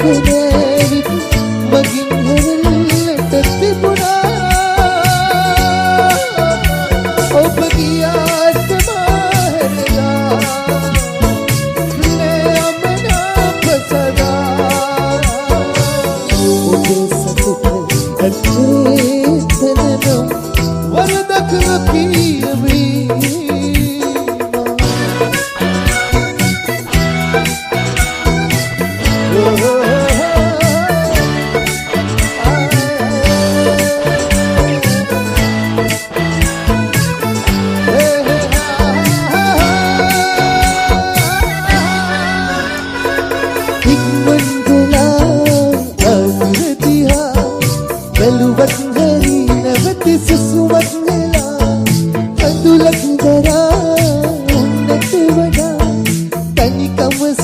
එක්කනෑවිත් මගින් හැරෙන්නට තිබුණා ඔබ ගියාට මාහැරලා නෑ අමනාප සදා ඔබේ සතුට ඇත්තේ තනනම් වරදක් නොකියවී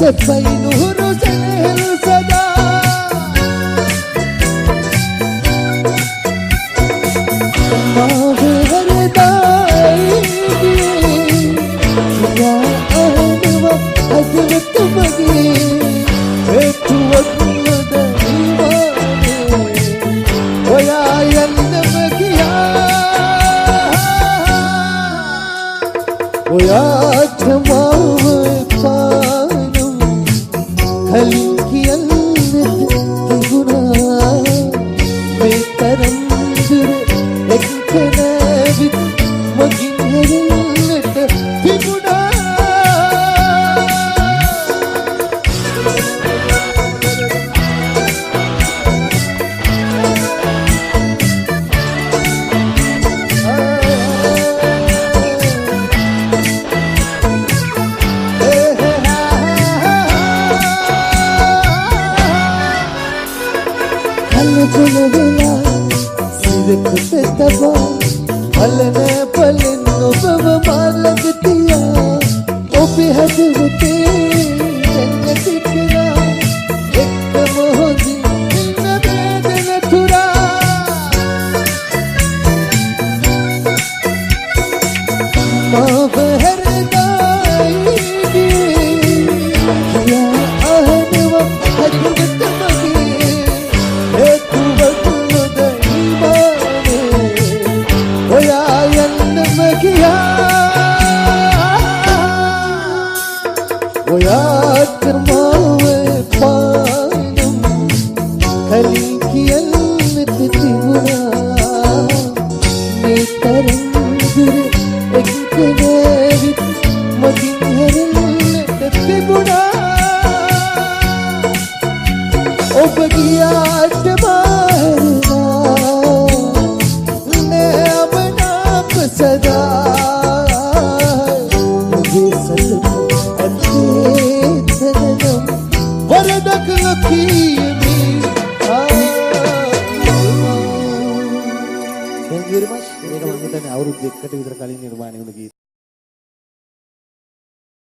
Sampai nuhuru sehel sada Maaf hardai Ya ahwa hazrat bagi Etu wakna darimane Oya yannam kiya Oya chamav කලින් කියන්නට තිබුණා මේ තරම් දුර එක්කනෑවිත් මගින් හැරෙන්නට තිබුණා Pulvela, sireku taba, palne palno bava malagtiya, obi hadvte jannati kira, ek mohdi na bedna thura, maaf hardai ya ahwa hadvte magi. ඔයාට මාව පානම් කලින් කියන්නට තිබුණා මේ තරම් දුර එක්කනෑවිත් මගින් හැරෙන්නට තිබුණා ඔබ ගියාට